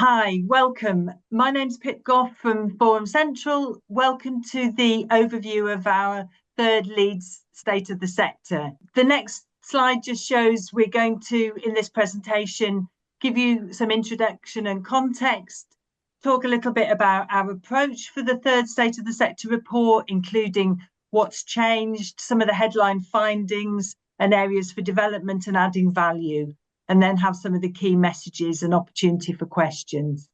Hi, welcome. My name's Pip Goff from Forum Central. Welcome to the overview of our third Leeds State of the Sector. The next slide just shows we're going to, in this presentation, give you some introduction and context, talk a little bit about our approach for the third State of the Sector report, including what's changed, some of the headline findings and areas for development and adding value, and then have some of the key messages and opportunity for questions.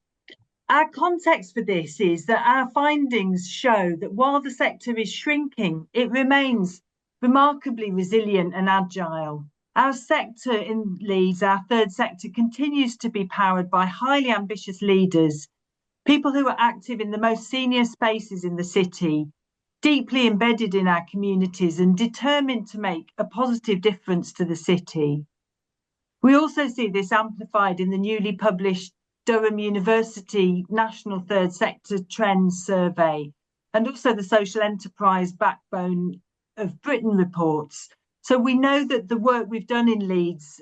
Our context for this is that our findings show that while the sector is shrinking, it remains remarkably resilient and agile. Our sector in Leeds, our third sector, continues to be powered by highly ambitious leaders, people who are active in the most senior spaces in the city, deeply embedded in our communities and determined to make a positive difference to the city. We also see this amplified in the newly published Durham University National Third Sector Trends Survey, and also the Social Enterprise Backbone of Britain reports. So we know that the work we've done in Leeds,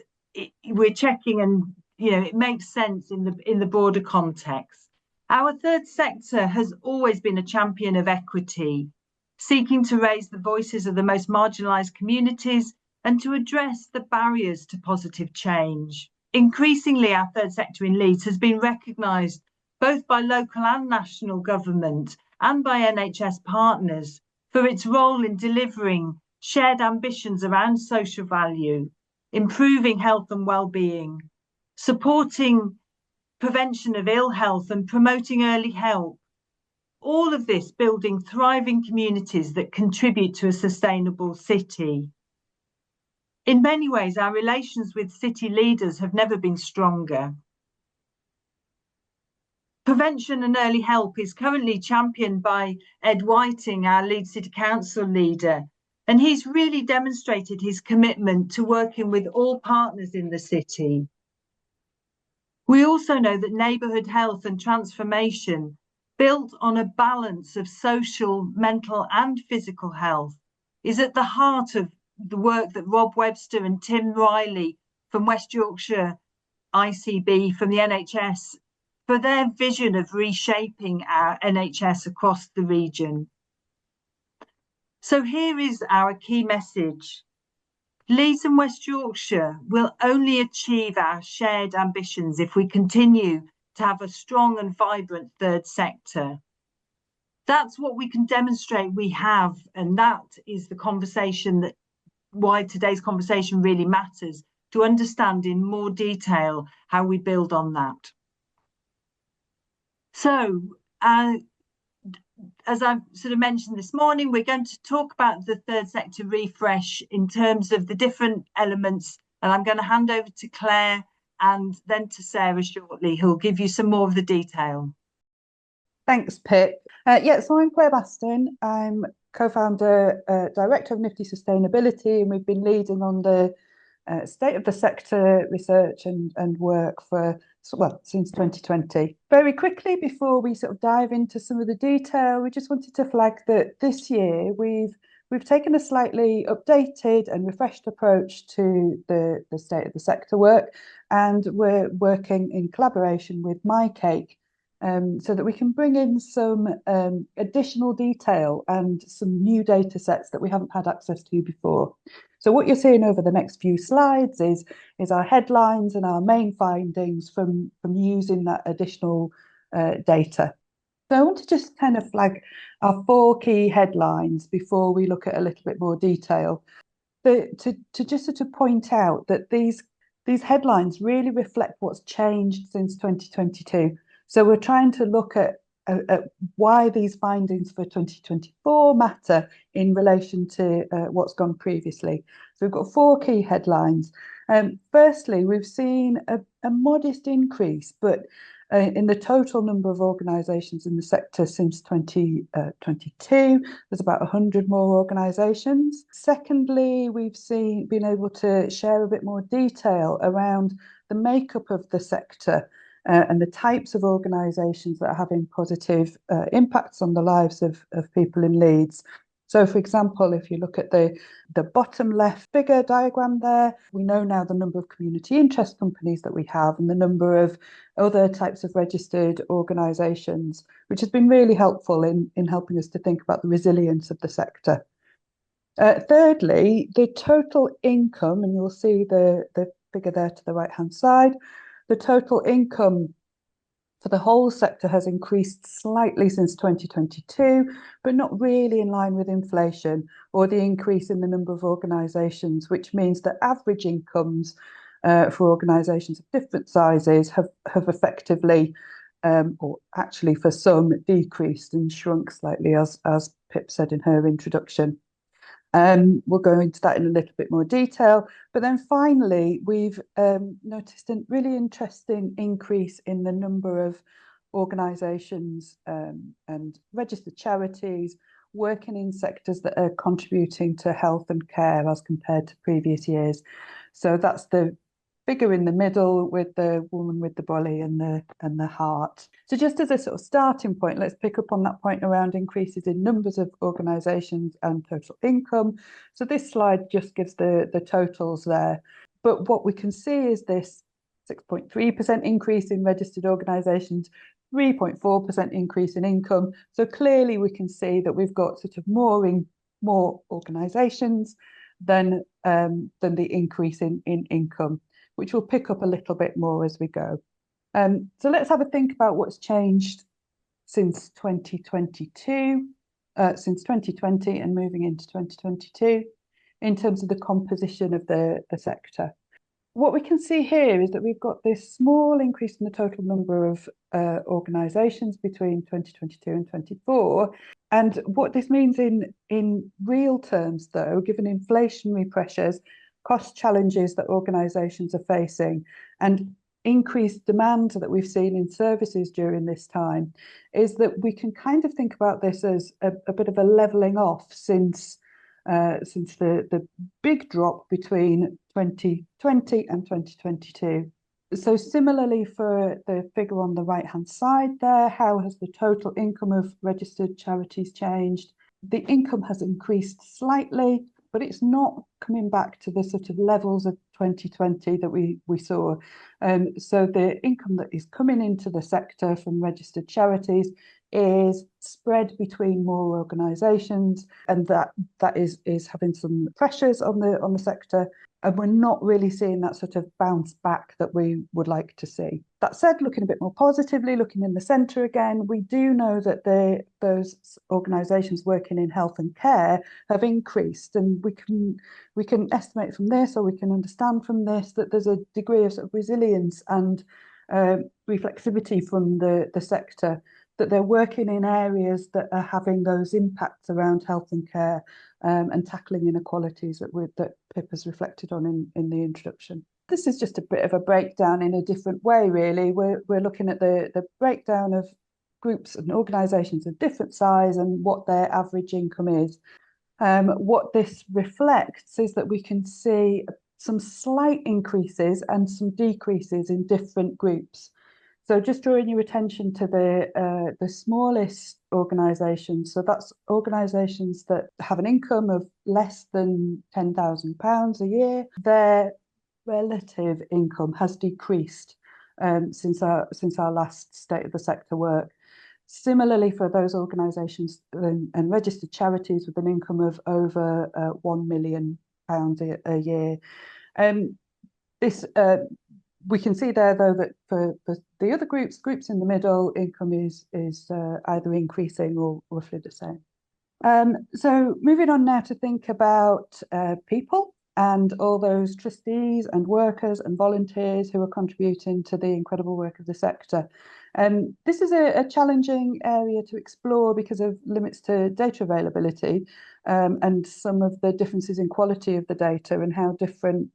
we're checking, and it makes sense in the broader context. Our third sector has always been a champion of equity, seeking to raise the voices of the most marginalised communities and to address the barriers to positive change. Increasingly, our third sector in Leeds has been recognised both by local and national government and by NHS partners for its role in delivering shared ambitions around social value, improving health and well-being, supporting prevention of ill health and promoting early help. All of this building thriving communities that contribute to a sustainable city. In many ways, our relations with city leaders have never been stronger. Prevention and early help is currently championed by Ed Whiting, our Leeds City Council leader, and he's really demonstrated his commitment to working with all partners in the city. We also know that neighbourhood health and transformation, built on a balance of social, mental and physical health, is at the heart of the work that Rob Webster and Tim Riley from West Yorkshire ICB, from the NHS, for their vision of reshaping our NHS across the region. So here is our key message. Leeds and West Yorkshire will only achieve our shared ambitions if we continue to have a strong and vibrant third sector. That's what we can demonstrate we have, and that is the conversation that why today's conversation really matters, to understand in more detail how we build on that. So, as I've sort of mentioned this morning, we're going to talk about the third sector refresh in terms of the different elements, and I'm going to hand over to Claire and then to Sarah shortly, who'll give you some more of the detail. Thanks, Pip. So I'm Claire Baston. I'm co-founder, director of Nifty Sustainability, and we've been leading on the state of the sector research and work for, since 2020. Very quickly, before we sort of dive into some of the detail, we just wanted to flag that this year we've taken a slightly updated and refreshed approach to the state of the sector work, and we're working in collaboration with MyCake, so that we can bring in some additional detail and some new data sets that we haven't had access to before. So what you're seeing over the next few slides is our headlines and our main findings from using that additional data. So I want to just kind of flag our 4 key headlines before we look at a little bit more detail. To just sort of point out that these headlines really reflect what's changed since 2022. So we're trying to look at why these findings for 2024 matter in relation to what's gone previously. So we've got 4 key headlines. Firstly, we've seen a modest increase, but in the total number of organisations in the sector since 2022, there's about 100 more organisations. Secondly, we've been able to share a bit more detail around the makeup of the sector and the types of organisations that are having positive impacts on the lives of people in Leeds. So, for example, if you look at the bottom left figure diagram there, we know now the number of community interest companies that we have and the number of other types of registered organisations, which has been really helpful in helping us to think about the resilience of the sector. Thirdly, the total income, and you'll see the figure there to the right-hand side, the total income for the whole sector has increased slightly since 2022, but not really in line with inflation or the increase in the number of organisations, which means that average incomes for organisations of different sizes have effectively, or actually for some, decreased and shrunk slightly, as Pip said in her introduction. We'll go into that in a little bit more detail. But then finally, we've noticed a really interesting increase in the number of organisations and registered charities working in sectors that are contributing to health and care as compared to previous years. So that's the figure in the middle with the woman with the belly and the heart. So just as a sort of starting point, let's pick up on that point around increases in numbers of organisations and total income. So this slide just gives the totals there. But what we can see is this 6.3% increase in registered organisations, 3.4% increase in income. So clearly we can see that we've got sort of more organisations than the increase in income, which we'll pick up a little bit more as we go. So let's have a think about what's changed since 2022, since 2020 and moving into 2022 in terms of the composition of the sector. What we can see here is that we've got this small increase in the total number of organisations between 2022 and 24. And what this means in real terms, though, given inflationary pressures, cost challenges that organisations are facing, and increased demand that we've seen in services during this time, is that we can kind of think about this as a bit of a levelling off since the big drop between 2020 and 2022. So similarly for the figure on the right-hand side there, how has the total income of registered charities changed? The income has increased slightly, but it's not coming back to the sort of levels of 2020 that we saw. So the income that is coming into the sector from registered charities is spread between more organisations, and that is having some pressures on the sector. And we're not really seeing that sort of bounce back that we would like to see. That said, looking a bit more positively, looking in the centre again, we do know that those organisations working in health and care have increased, and we can estimate from this, or we can understand from this, that there's a degree of sort of resilience and reflexivity from the sector, that they're working in areas that are having those impacts around health and care and tackling inequalities that Pip has reflected on in the introduction. This is just a bit of a breakdown in a different way, really. We're looking at the breakdown of groups and organisations of different size and what their average income is. What this reflects is that we can see some slight increases and some decreases in different groups. So just drawing your attention to the smallest organisations. So that's organisations that have an income of less than £10,000 a year. Their relative income has decreased since our last State of the Sector work. Similarly, for those organisations and registered charities with an income of over £1 million a year. We can see there, though, that for the other groups in the middle, income is either increasing or roughly the same. So moving on now to think about people and all those trustees and workers and volunteers who are contributing to the incredible work of the sector. This is a challenging area to explore because of limits to data availability and some of the differences in quality of the data and how different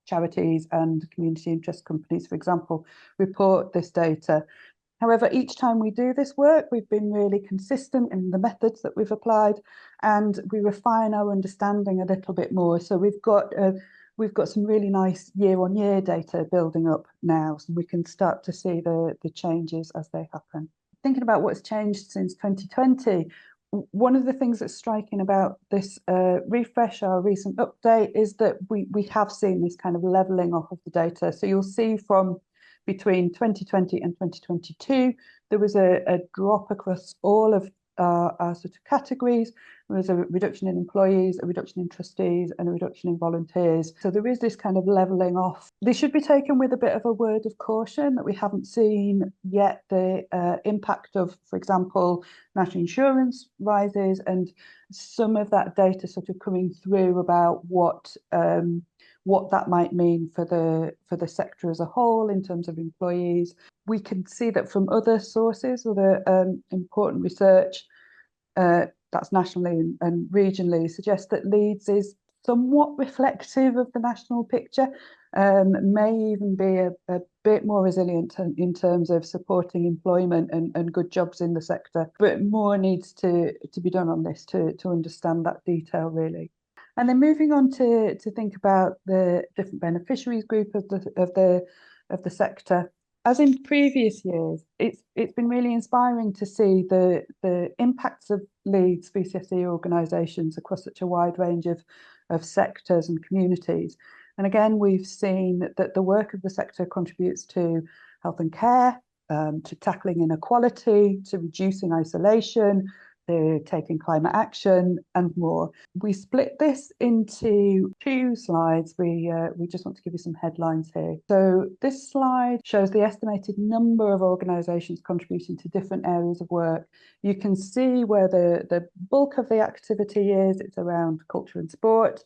charities and community interest companies, for example, report this data. However, each time we do this work, we've been really consistent in the methods that we've applied, and we refine our understanding a little bit more. So we've got some really nice year-on-year data building up now, so we can start to see the changes as they happen. Thinking about what's changed since 2020, one of the things that's striking about this refresh, our recent update, is that we have seen this kind of levelling off of the data. So you'll see from between 2020 and 2022, there was a drop across all of our sort of categories. There was a reduction in employees, a reduction in trustees, and a reduction in volunteers. So there is this kind of levelling off. This should be taken with a bit of a word of caution that we haven't seen yet the impact of, for example, national insurance rises and some of that data sort of coming through about what that might mean for the sector as a whole in terms of employees. We can see that from other sources, other important research that's nationally and regionally, suggests that Leeds is somewhat reflective of the national picture, may even be a bit more resilient in terms of supporting employment and good jobs in the sector. But more needs to be done on this to understand that detail, really. And then moving on to think about the different beneficiaries group of the sector. As in previous years, it's been really inspiring to see the impacts of Leeds VCSE organisations across such a wide range of sectors and communities. And again, we've seen that the work of the sector contributes to health and care, to tackling inequality, to reducing isolation, to taking climate action and more. We split this into two slides. We just want to give you some headlines here. So this slide shows the estimated number of organisations contributing to different areas of work. You can see where the bulk of the activity is. It's around culture and sport,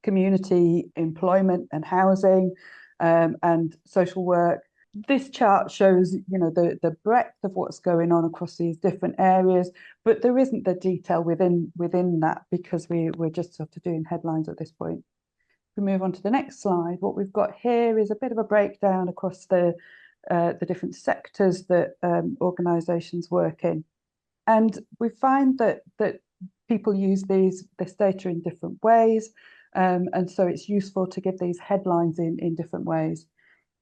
community, employment and housing, and social work. This chart shows, the breadth of what's going on across these different areas, but there isn't the detail within that because we're just sort of doing headlines at this point. If we move on to the next slide, what we've got here is a bit of a breakdown across the different sectors that organisations work in, and we find that people use this data in different ways, and so it's useful to give these headlines in different ways.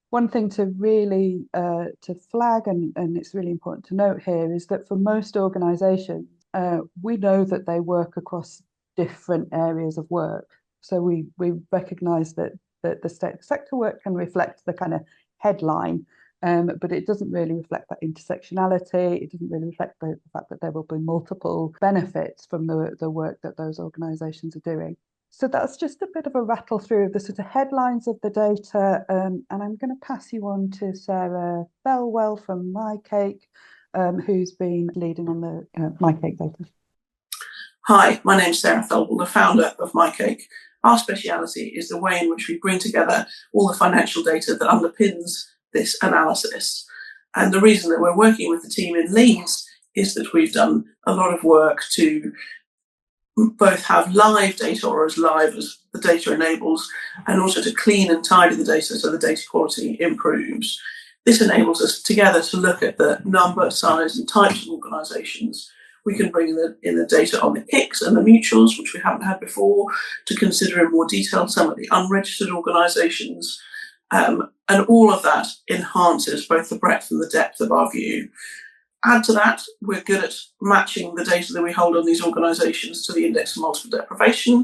One thing to really to flag, and it's really important to note here, is that for most organisations, we know that they work across different areas of work. So we recognise that the sector work can reflect the kind of headline, but it doesn't really reflect that intersectionality. It doesn't really reflect the fact that there will be multiple benefits from the work that those organisations are doing. So that's just a bit of a rattle through of the sort of headlines of the data, and I'm going to pass you on to Sarah Bellwell from MyCake, who's been leading on the MyCake data. Hi, my name's Sarah Bellwell, the founder of MyCake. Our speciality is the way in which we bring together all the financial data that underpins this analysis. And the reason that we're working with the team in Leeds is that we've done a lot of work to both have live data, or as live as the data enables, and also to clean and tidy the data so the data quality improves. This enables us together to look at the number, size and types of organisations. We can bring in the data on the ICs and the mutuals, which we haven't had before, to consider in more detail some of the unregistered organisations. And all of that enhances both the breadth and the depth of our view. Add to that, we're good at matching the data that we hold on these organisations to the index of multiple deprivation.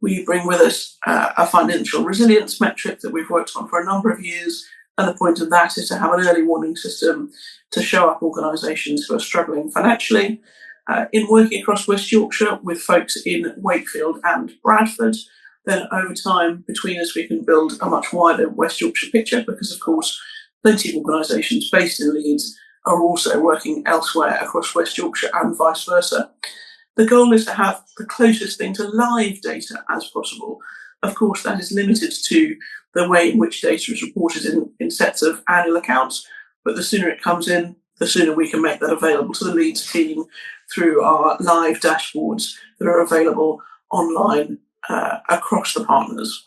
We bring with us a financial resilience metric that we've worked on for a number of years, and the point of that is to have an early warning system to show up organisations who are struggling financially. In working across West Yorkshire with folks in Wakefield and Bradford, then over time between us we can build a much wider West Yorkshire picture, because of course plenty of organisations based in Leeds are also working elsewhere across West Yorkshire and vice versa. The goal is to have the closest thing to live data as possible. Of course, that is limited to the way in which data is reported in sets of annual accounts, but the sooner it comes in, the sooner we can make that available to the Leeds team through our live dashboards that are available online across the partners.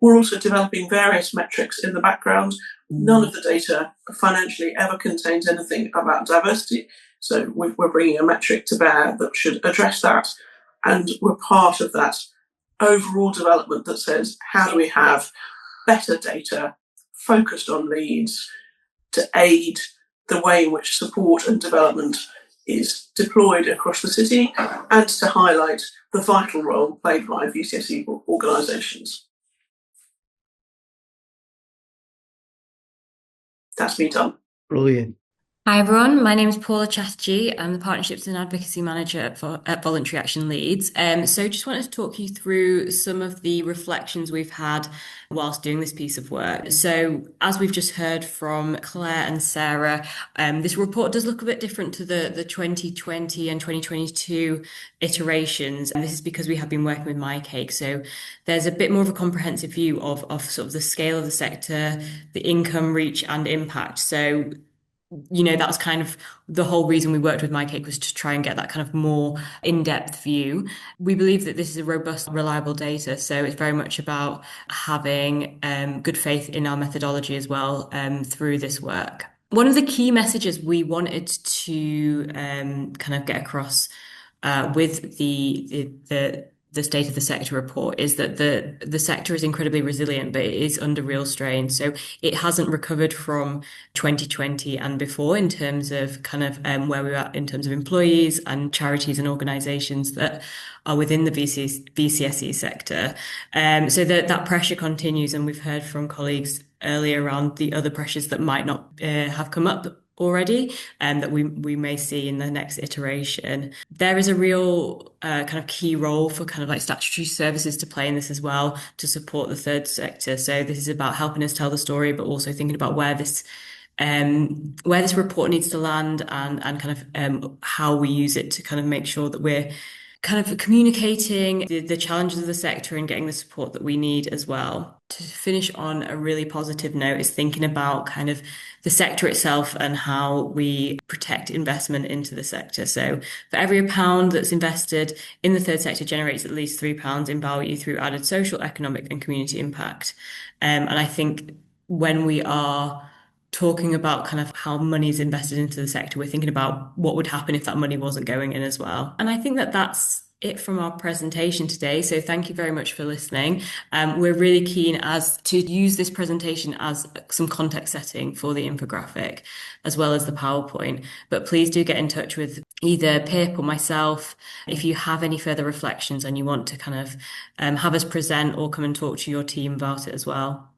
We're also developing various metrics in the background. None of the data financially ever contains anything about diversity, so we're bringing a metric to bear that should address that, and we're part of that overall development that says, how do we have better data focused on Leeds to aid the way in which support and development is deployed across the city, and to highlight the vital role played by VCSE organisations. That's me done. Brilliant. Hi everyone, my name is Paula Chatterjee. I'm the Partnerships and Advocacy Manager at Voluntary Action Leeds. So just wanted to talk you through some of the reflections we've had whilst doing this piece of work. So as we've just heard from Claire and Sarah, this report does look a bit different to the 2020 and 2022 iterations. And this is because we have been working with MyCake. So there's a bit more of a comprehensive view of sort of the scale of the sector, the income, reach and impact. So that was kind of the whole reason we worked with MyCake, was to try and get that kind of more in-depth view. We believe that this is a robust, reliable data, so it's very much about having good faith in our methodology as well through this work. One of the key messages we wanted to kind of get across with the state of the sector report is that the sector is incredibly resilient, but it is under real strain. So it hasn't recovered from 2020 and before in terms of kind of where we're at in terms of employees and charities and organisations that are within the VCSE sector. So that pressure continues, and we've heard from colleagues earlier around the other pressures that might not have come up already, and that we may see in the next iteration. There is a real kind of key role for kind of like statutory services to play in this as well, to support the third sector. So this is about helping us tell the story, but also thinking about where this report needs to land, and kind of how we use it to kind of make sure that we're kind of communicating the challenges of the sector and getting the support that we need as well. To finish on a really positive note is thinking about kind of the sector itself and how we protect investment into the sector. So for every £1 that's invested in the third sector generates at least £3 in value through added social, economic and community impact. And I think when we are talking about kind of how money is invested into the sector, we're thinking about what would happen if that money wasn't going in as well. And I think that that's it from our presentation today. So thank you very much for listening. We're really keen to use this presentation as some context setting for the infographic, as well as the PowerPoint. But please do get in touch with either Pip or myself if you have any further reflections and you want to kind of have us present or come and talk to your team about it as well.